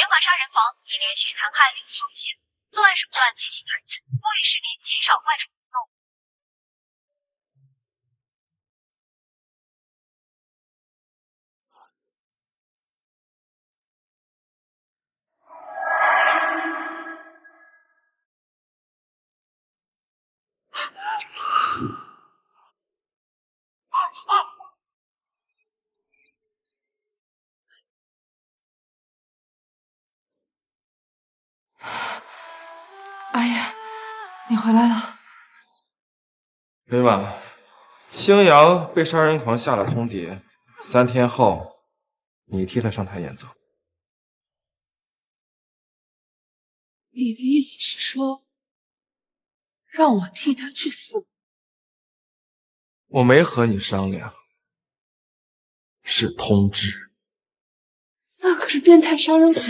环杀人狂已连续残害6条线，作案手段极其残忍，目的是减少外出活动。阿言，你回来了。林婉，青瑶被杀人狂下了通牒，3天后你替他上台演奏。你的意思是说，让我替他去死？我没和你商量，是通知。那可是变态杀人狂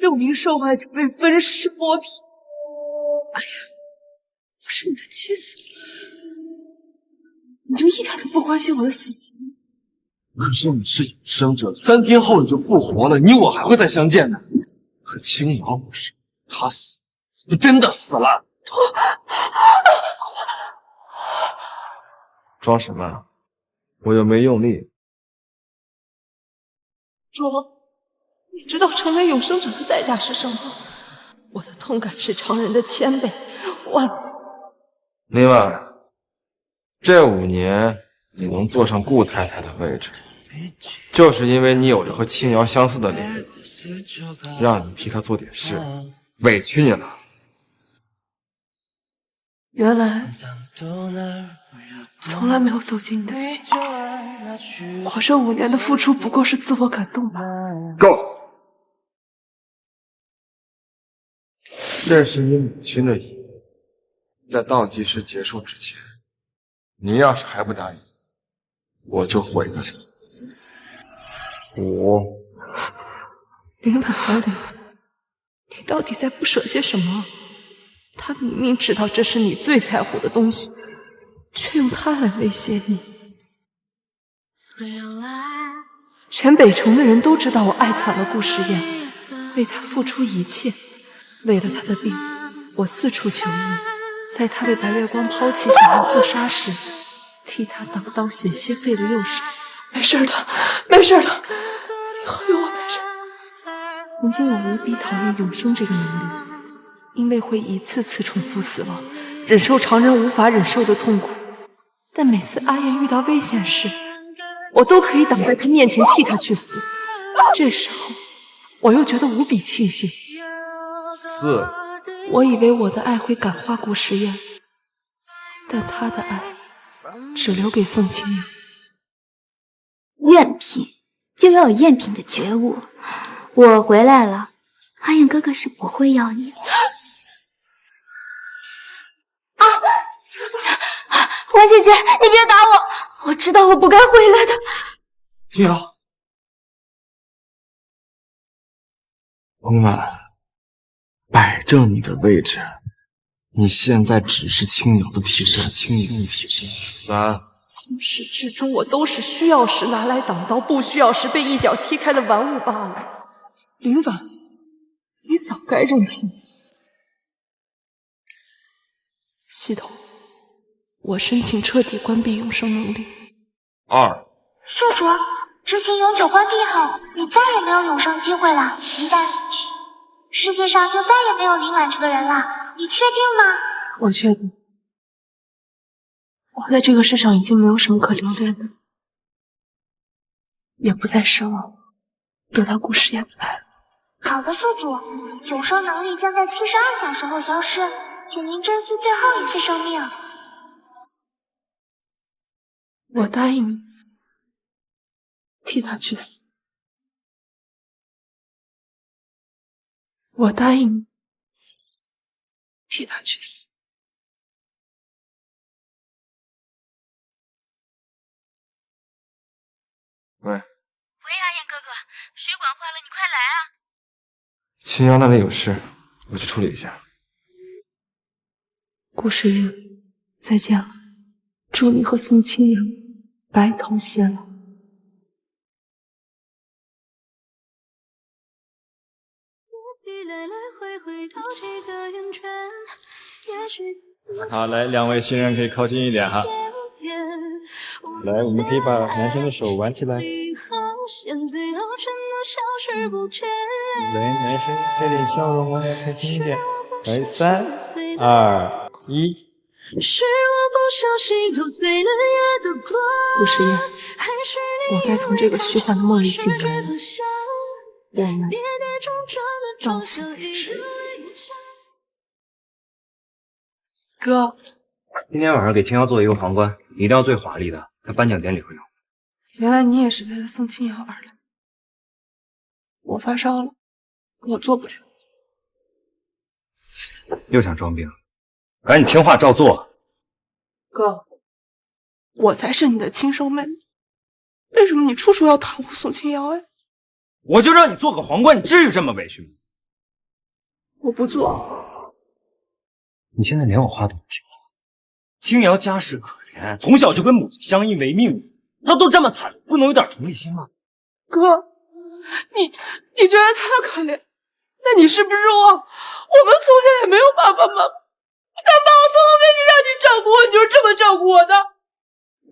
，6名受害者被分尸剥皮。哎呀，我是你的妻子，你就一点都不关心我的死活？可是你是永生者，3天后你就复活了，你我还会再相见的。可青瑶不是，她死，你真的死了。装什么？我又没用力。卓，你知道成为永生者的代价是什么？我的痛感是常人的1000倍、万倍。林婉，这5年你能坐上顾太太的位置，就是因为你有着和青瑶相似的脸，让你替她做点事，委屈你了。原来从来没有走进你的心，我这5年的付出不过是自我感动吧。够！这是你母亲的遗愿，在倒计时结束之前，你要是还不答应，我就毁了你。5、林婉儿，林婉，你到底在不舍些什么？他明明知道这是你最在乎的东西，却用它来威胁你。全北城的人都知道我爱惨了顾时宴，为他付出一切。为了他的病，我四处求医，在他被白月光抛弃想要自杀时，替他挡险些费了右手。没事的，没事的，以后有我陪着。曾经我无比讨厌永生这个能力，因为会一次次重复死亡，忍受常人无法忍受的痛苦。但每次阿燕遇到危险时，我都可以挡在他面前替他去死。这时候，我又觉得无比庆幸。4，我以为我的爱会感化顾时宴，但他的爱只留给宋清扬。赝品就要有赝品的觉悟。我回来了，阿燕哥哥是不会要你的。婉姐姐，你别打我，我知道我不该回来的。青瑶，林婉，摆正你的位置，你现在只是青瑶的替身，青瑶的替身。3，从始至终，我都是需要时拿来挡刀，不需要时被一脚踢开的玩物罢了。林婉，你早该认清。系统，我申请彻底关闭永生能力。2，宿主，执行永久关闭后，你再也没有永生机会了。一旦死去，世界上就再也没有林婉这个人了。你确定吗？我确定，我在这个世上已经没有什么可留恋的，也不再奢望得到顾时宴的爱了。好的，宿主，永生能力将在72小时后消失，请您珍惜最后一次生命。我答应你，替他去死。我答应你，替他去死。喂，喂，阿燕哥哥，水管坏了，你快来啊！青瑶那里有事，我去处理一下。顾时宴，再见了，祝你和宋清扬白头偕老。好，来，两位新人可以靠近一点哈。来，我们可以把男生的手挽起来。来，男生带点笑容哦，开心一点。来，3、2、1。顾时宴，我该从这个虚幻的梦里醒来了。我们到此为止。哥，今天晚上给青瑶做一个皇冠，一定要最华丽的，在颁奖典礼会用。原来你也是为了宋清瑶而来。我发烧了，我做不了。又想装病，赶紧听话照做。哥，我才是你的亲生妹妹，为什么你处处要袒护宋清瑶呀？我就让你做个皇冠，你至于这么委屈吗？我不做。你现在连我话都不听了。青瑶家世可怜，从小就跟母亲相依为命，她都这么惨了，不能有点同理心吗？哥，你觉得她可怜？那你是不是忘？我们从前也没有爸爸妈妈，难道我这么为你让你照顾我，你就是这么照顾我的？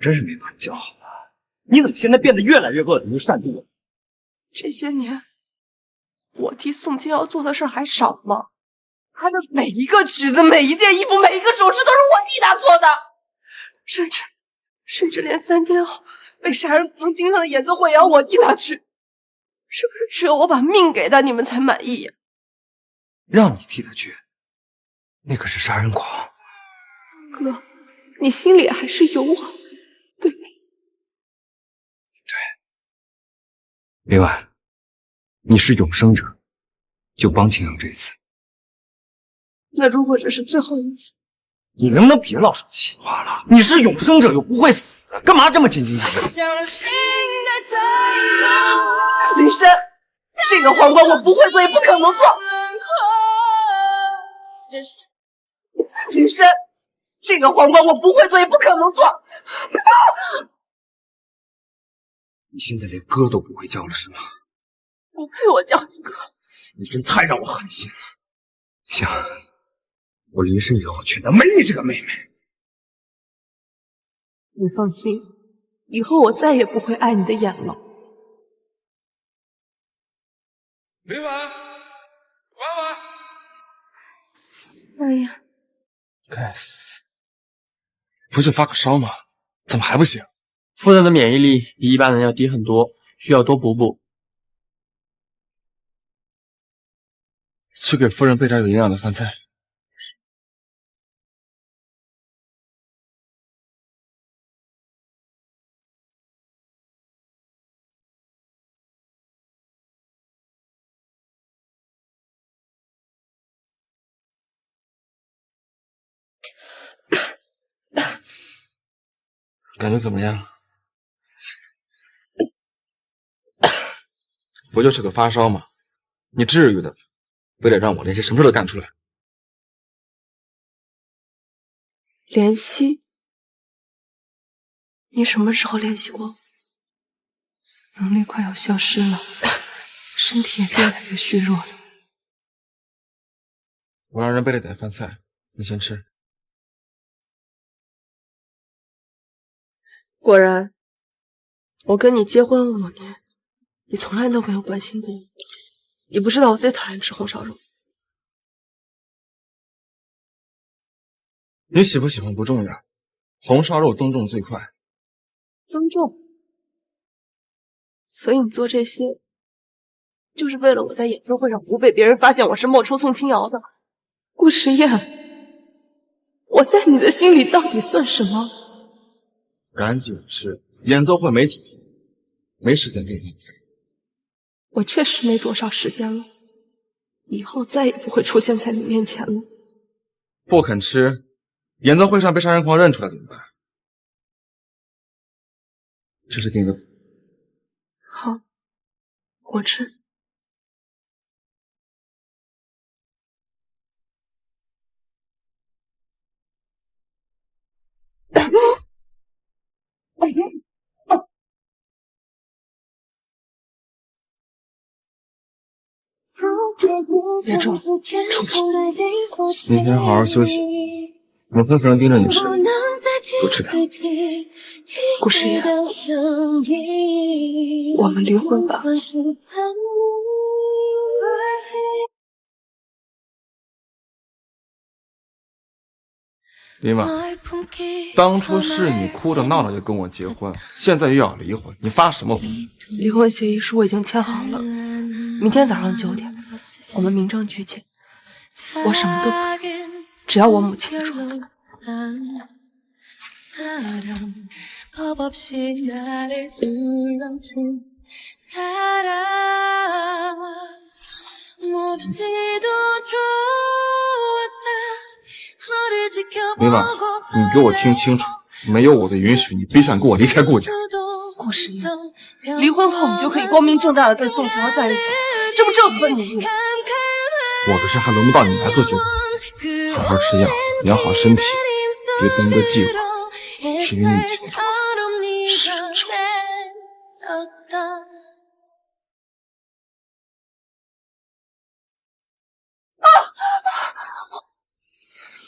真是没把你教好了，你怎么现在变得越来越恶毒善妒了？这些年，我替宋清瑶做的事还少吗？她的每一个曲子、每一件衣服、每一个首饰都是我替她做的，甚至连3天后被杀人放冰上的演奏会也要我替她去。是不是只有我把命给她，你们才满意呀？让你替他去，那可是杀人狂。哥，你心里还是有我，对吧？对。林婉，你是永生者，就帮青瑶这一次。那如果这是最后一次，你能不能别老说气话了？你是永生者，又不会死，干嘛这么斤斤计较？林深，这个皇冠我不会做，也不可能做。林深，这个皇冠我不会做，也不可能做。你现在连哥都不会叫了是吗？不配我叫你哥。你真太让我寒心了。行，我林深以后全当没你这个妹妹。你放心，以后我再也不会碍你的眼了。林婉，婉婉。哎呀，该死！不就发个烧吗？怎么还不行？夫人的免疫力比一般人要低很多，需要多补补。去给夫人备点有营养的饭菜。感觉怎么样？不就是个发烧吗？你至于的？非得让我连些什么事都干出来？怜惜？你什么时候联系过我？能力快要消失了，身体也越来越虚弱了。我让人备了点饭菜，你先吃。果然，我跟你结婚5年，你从来都没有关心过我。你不知道我最讨厌吃红烧肉。你喜不喜欢不重要，红烧肉增重最快。增重？所以你做这些，就是为了我在演奏会上不被别人发现我是冒充宋清瑶的。顾时宴，我在你的心里到底算什么？赶紧吃，演奏会没几天，没时间给你浪费。我确实没多少时间了，以后再也不会出现在你面前了。不肯吃，演奏会上被杀人狂认出来怎么办？这是给你的。好，我吃。别住了，出去。你先好好休息，我分夫人盯着你吃，多吃点。顾时言，我们离婚吧。林婉，当初是你哭着闹着就跟我结婚，现在又要离婚，你发什么疯？离婚协议书我已经签好了，明天早上9点，我们民政局见。我什么都不要，只要我母亲的祝福。林婉，你给我听清楚，没有我的允许，你别想跟我离开顾家。顾时言，离婚后你就可以光明正大的跟宋晴儿在一起，这不正合你意吗？我的事还轮不到你来做决定，好好吃药，养好身体，别耽搁计划。至于你母亲的桌子，是臭。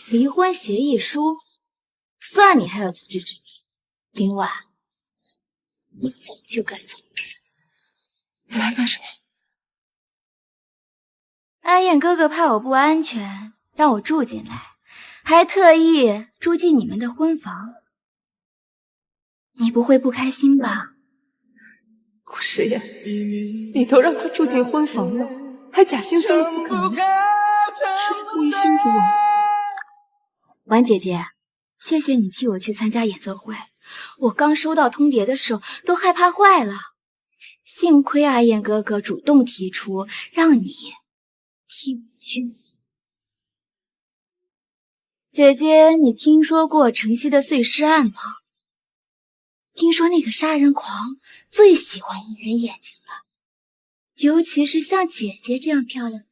离婚协议书，算你还有自知之明。林婉，你早就该走。你来干什么？阿燕哥哥怕我不安全，让我住进来，还特意住进你们的婚房。你不会不开心吧？顾时言，你都让他住进婚房了，还假惺惺的不肯离，是在故意羞辱我吗？婉姐姐，谢谢你替我去参加演奏会，我刚收到通牒的时候都害怕坏了，幸亏阿燕哥哥主动提出让你替我去死。姐姐，你听说过城西的碎尸案吗？听说那个杀人狂最喜欢人眼睛了，尤其是像姐姐这样漂亮，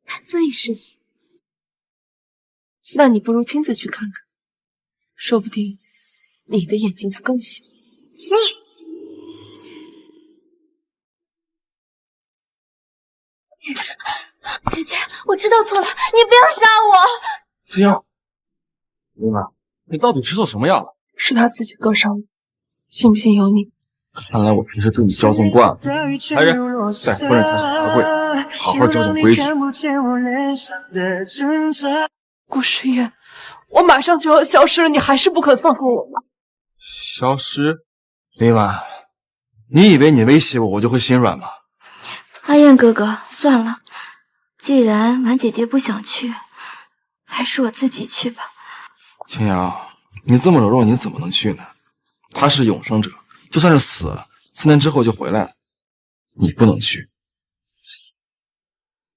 他最是喜欢。那你不如亲自去看看，说不定你的眼睛他更喜欢。姐姐，我知道错了，你不要杀我！青瑶，林婉，你到底吃错什么药了？是他自己割伤的，信不信由你。看来我平时对你骄纵惯了。来人，带夫人下去茶会，好好教教规矩。顾时言，我马上就要消失了，你还是不肯放过我吗？消失？林婉，你以为你威胁我，我就会心软吗？阿燕哥哥，算了，既然婉姐姐不想去，还是我自己去吧。青瑶，你这么柔弱，你怎么能去呢？他是永生者，就算是死了，4年之后就回来了。你不能去，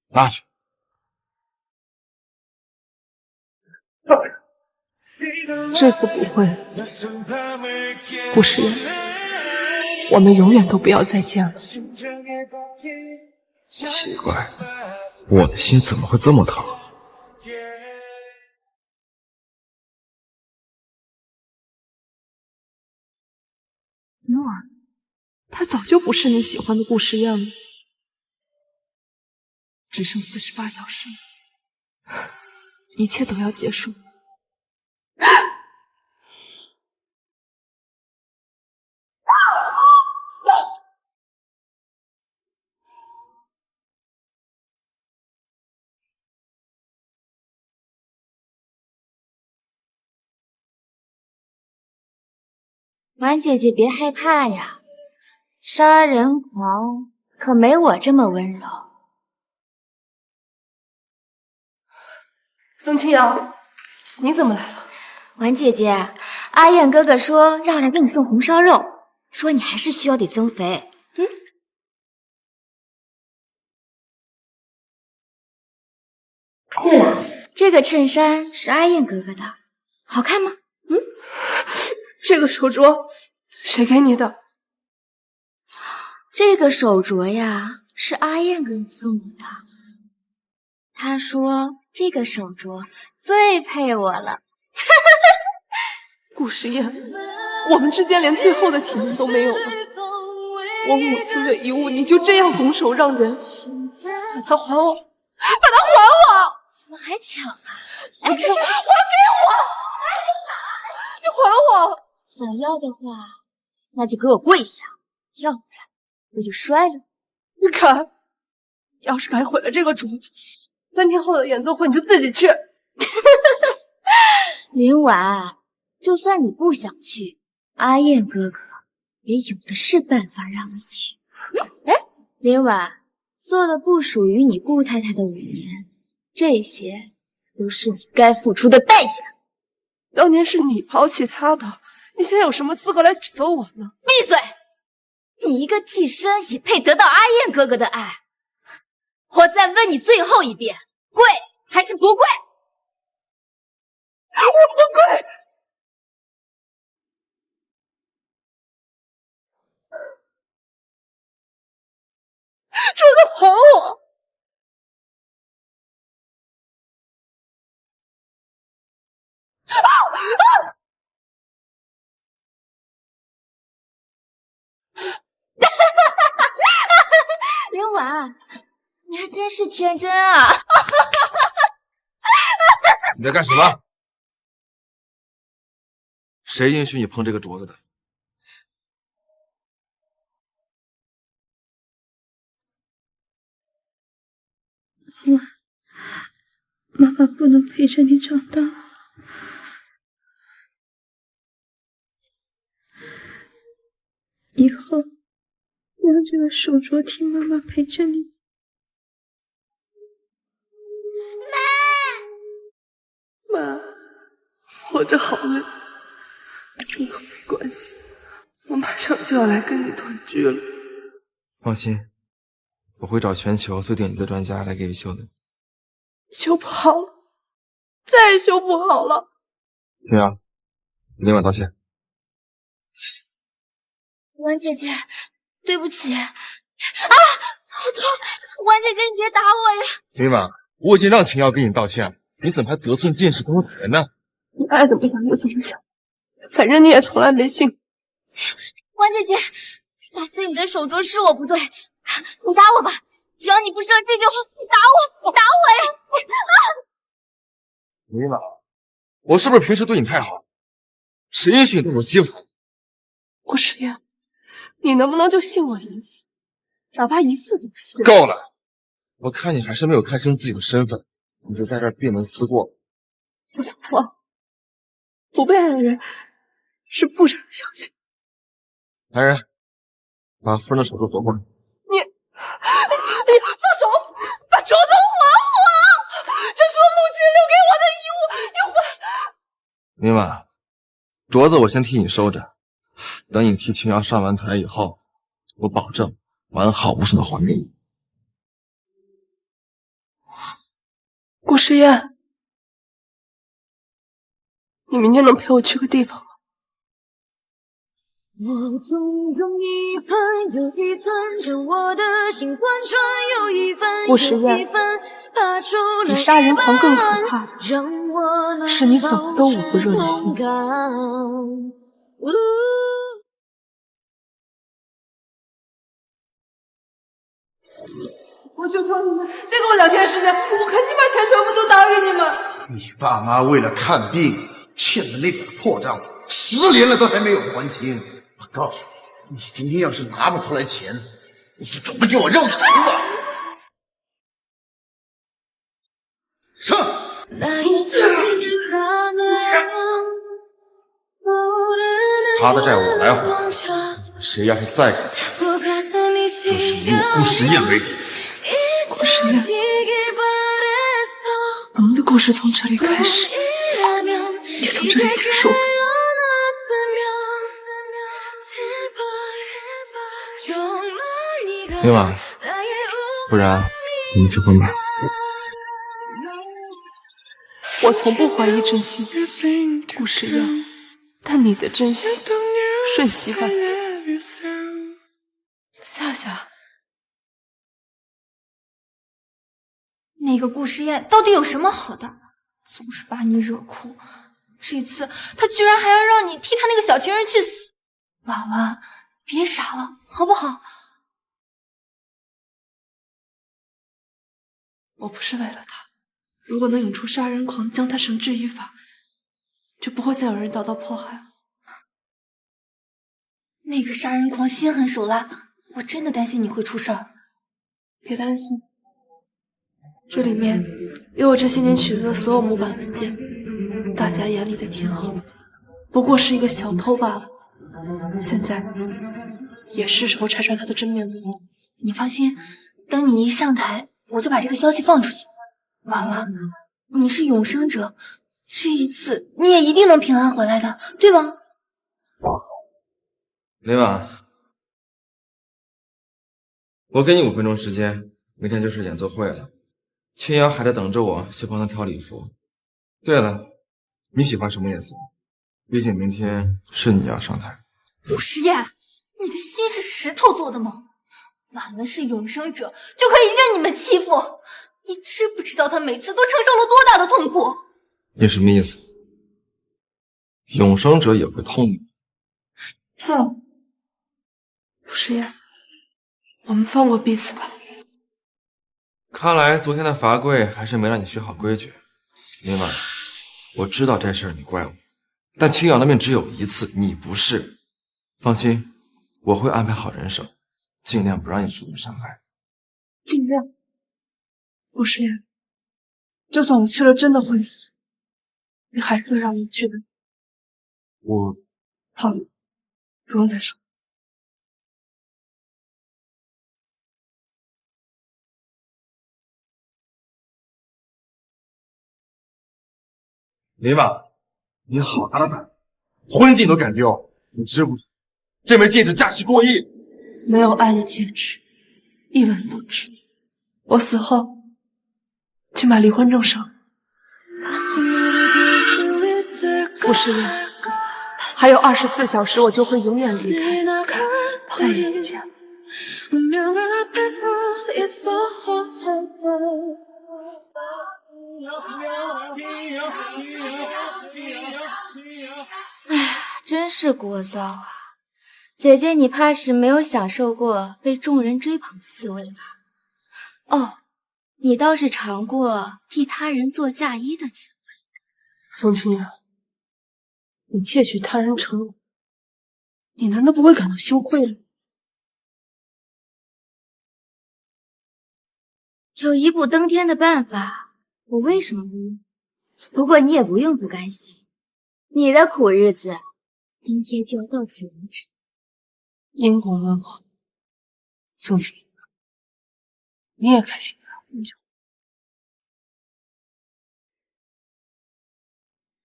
拉去。这次不会了，顾时言，我们永远都不要再见了。奇怪，我的心怎么会这么疼？云儿，他早就不是你喜欢的顾时言了，只剩48小时了，一切都要结束。婉姐姐别害怕呀，杀人狂可没我这么温柔。宋清瑶，你怎么来了？婉姐姐，阿燕哥哥说让来给你送红烧肉，说你还是需要得增肥。对了，这个衬衫是阿燕哥哥的，好看吗？这个手镯谁给你的？这个手镯呀，是阿燕给你送我的。他说这个手镯最配我了。顾时言，我们之间连最后的体面都没有了。我母亲的遗物，你就这样拱手让人？把它还我！把它还我！怎么还抢啊？还给我！你还我！想要的话，那就给我跪下，要不然我就摔了。你看，要是敢毁了这个镯子，3天后的演奏会你就自己去。林婉，就算你不想去，阿燕哥哥也有的是办法让你去。哎，林婉，做了不属于你顾太太的5年，这些都是你该付出的代价。当年是你抛弃他的，你现在有什么资格来指责我呢？闭嘴！你一个替身也配得到阿燕哥哥的爱？我再问你最后一遍，跪还是不跪？我不跪！镯子还我！林婉，你还真是天真啊！你在干什么？谁允许你碰这个镯子的？妈妈不能陪着你长大，以后让这个手镯替妈妈陪着你。妈，活着好累，不过没关系，我马上就要来跟你团聚了。放心，我会找全球最顶级的专家来给你修的。修不好了，再也修不好了。对啊，林婉道歉。婉姐姐，对不起。啊，好痛！婉姐姐，你别打我呀！林婉，我已经让秦瑶给你道歉了，你怎么还得寸进尺，动手打人呢？你爱怎么想就怎么想，反正你也从来没信。婉姐姐，打碎你的手镯是我不对，你打我吧，只要你不生气就好。你打我，你打我呀！林婉，我是不是平时对你太好？谁允许你动手欺负我？顾时言，你能不能就信我一次，哪怕一次都行。够了！我看你还是没有看清自己的身份，你就在这儿闭门思过。我想说，不被爱的人是不让人相信。来人，把夫人的手镯夺过来。你放手，把镯子还我！这是我母亲留给我的遗物，你还。林婉，镯子我先替你收着，等你替青瑶上完台以后，我保证完好无损的还给你。顾时言，你明天能陪我去个地方吗？我种种一寸又一寸，将我的心贯穿又一分顾时言，比杀人狂更可怕的是你怎么都捂不热的心。我求求你们，再给我2天时间，我肯定把钱全部都打给你们。你爸妈为了看病欠的那点破账，10年了都还没有还清。我告诉你，你今天要是拿不出来钱，你就准备给我肉偿子。上！他的债我来还，谁要是再敢抢，就是以我顾时宴为底。顾时宴，我们的故事从这里开始，也从这里结束。林婉，不然我们结婚吧。我从不怀疑真心，顾时宴，但你的真心瞬息万变。夏夏，那个顾时宴到底有什么好的？总是把你惹哭，这次他居然还要让你替他那个小情人去死。婉婉，别傻了，好不好？我不是为了他。如果能引出杀人狂，将他绳之以法，就不会再有人遭到迫害了。那个杀人狂心狠手辣，我真的担心你会出事儿。别担心，这里面有我这些年取得的所有模板文件。大家眼里的天后，不过是一个小偷罢了。现在也是时候拆穿他的真面目。你放心，等你一上台，我就把这个消息放出去。婉婉，你是永生者，这一次你也一定能平安回来的，对吗？林婉，我给你5分钟时间，明天就是演奏会了。青瑶还在等着我去帮她挑礼服。对了，你喜欢什么颜色？毕竟明天是你要上台。古诗燕，你的心是石头做的吗？婉婉是永生者，就可以任你们欺负？你知不知道她每次都承受了多大的痛苦？你什么意思？永生者也会痛吗？算了，古诗燕，我们放过彼此吧。看来昨天的罚跪还是没让你学好规矩。林婉，我知道这事儿你怪我，但青瑶的命只有一次，你不是。放心，我会安排好人手，尽量不让你受到伤害。尽量。古诗燕，就算我去了真的会死，你还是会让我去的。我好了，不用再说。林婉，你好大的胆子，婚戒都敢丢！你知不知这枚戒指价值过亿？没有爱的戒指，一文不值。我死后，请把离婚证上。古诗燕，还有24小时，我就会永远离开，再也不见了。哎呀，真是聒噪啊！姐姐，你怕是没有享受过被众人追捧的滋味吧？哦，你倒是尝过替他人做嫁衣的滋味。宋清远，你窃取他人承诺，你难道不会感到羞愧吗？有一步登天的办法，我为什么不用？不过你也不用不甘心，你的苦日子今天就要到此为止。因果轮回，宋清远，你也开心很久。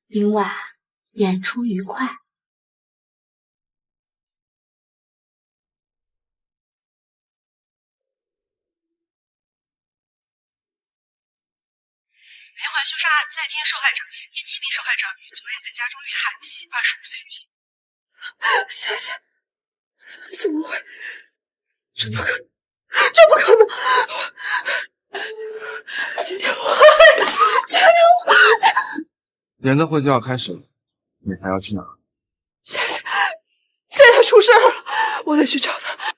明晚演出愉快。连环凶杀案再添受害者，第7名受害者于昨日在家中遇害，系25岁女性。夏夏，怎么会？这不可能！这不可能！今天我演奏会就要开始了，你还要去哪？夏夏，现在出事了，我得去找他。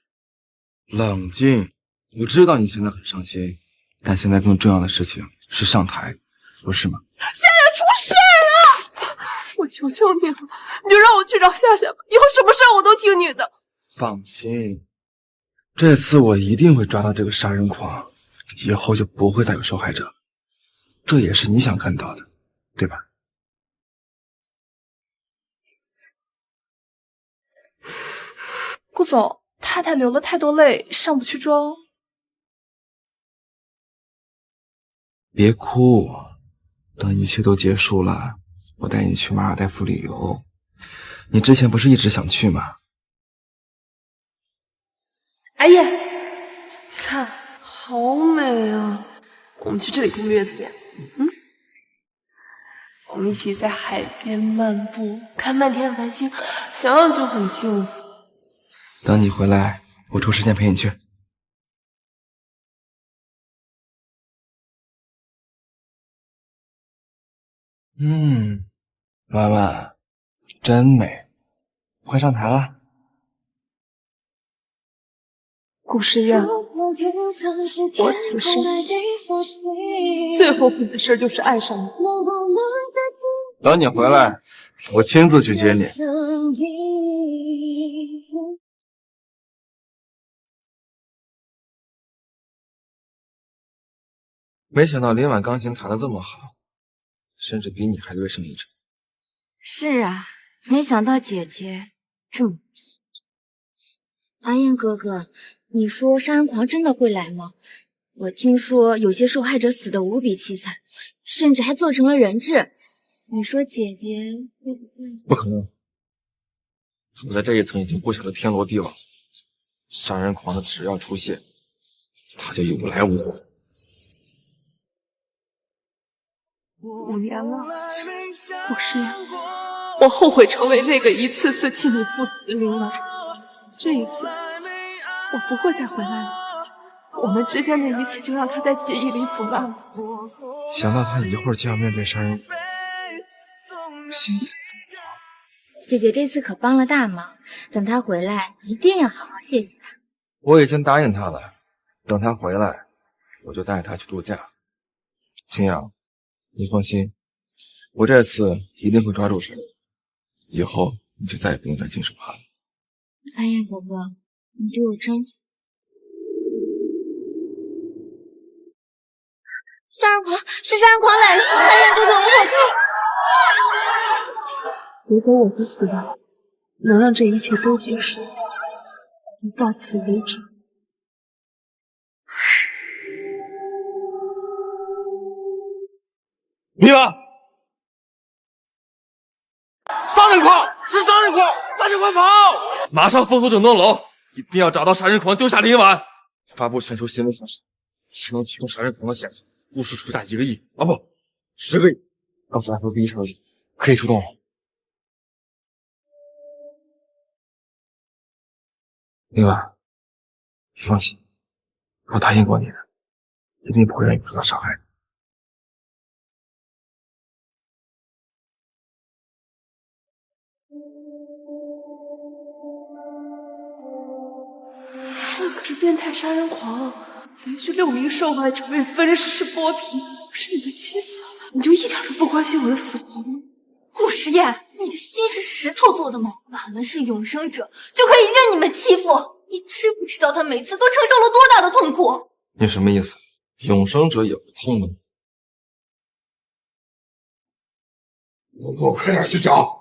冷静，我知道你现在很伤心，但现在更重要的事情是上台，不是吗？夏夏出事了！我求求你了，你就让我去找夏夏吧，以后什么事我都听你的。放心，这次我一定会抓到这个杀人狂，以后就不会再有受害者。这也是你想看到的，对吧？顾总，太太流了太多泪，上不去妆。别哭，等一切都结束了，我带你去马尔代夫旅游。你之前不是一直想去吗？哎呀，你看，好美啊！我们去这里度月子呗。我们一起在海边漫步，看漫天繁星，想想就很幸福。等你回来，我抽时间陪你去。婉婉，真美，快上台了。顾诗燕，我此生最后悔的事就是爱上你。等你回来，我亲自去接你。没想到林婉钢琴弹得这么好，甚至比你还略胜一筹。是啊，没想到姐姐这么……阿燕哥哥，你说杀人狂真的会来吗？我听说有些受害者死得无比凄惨，甚至还做成了人质。你说姐姐会不会……不可能！我在这一层已经布下了天罗地网，杀人狂的只要出现，他就有来无回。5年了，顾诗言，我后悔成为那个一次次替你赴死的林婉。这一次，我不会再回来了。我们之间的一切就让它在记忆里腐烂了。想到他一会儿就要面对杀人狂，心在姐姐这次可帮了大忙，等她回来一定要好好谢谢她。我已经答应他了，等他回来，我就带他去度假。青阳，你放心，我这次一定会抓住谁，以后你就再也不用担惊受怕了。阿燕哥哥，你对我真好。杀人狂，是杀人狂来了！阿燕哥哥，往后看。如果我的死亡能让这一切都结束，就到此为止。米婉，杀人狂是杀人狂，大家快跑！马上封锁整栋楼，一定要找到杀人狂，丢下林婉。发布全球新闻宣誓，谁能提供杀人狂的线索，故事出价1个亿啊，不，10个亿。告诉 FBI 上可以出动了。林婉，你放心，我答应过你的，一定不会让你受到伤害的。那可是变态杀人狂，连续6名受害者被分尸剥皮。我是你的妻子，你就一点都不关心我的死活吗？顾时宴，你的心是石头做的吗？俺们是永生者，就可以任你们欺负。你知不知道他每次都承受了多大的痛苦？你什么意思？永生者也会痛的吗？给我快点去找！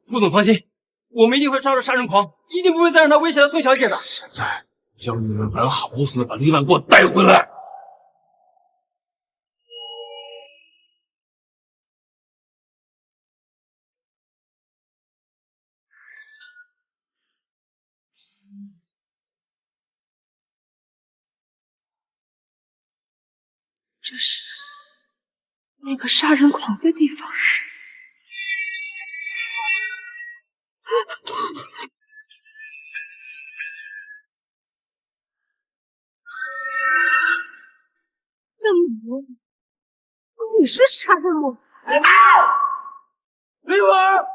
顾总放心，我们一定会抓住杀人狂，一定不会再让他威胁到宋小姐的。现在要你们完好无损的把林婉给我带回来！这是那个杀人狂的地方。你是杀人魔？林婉，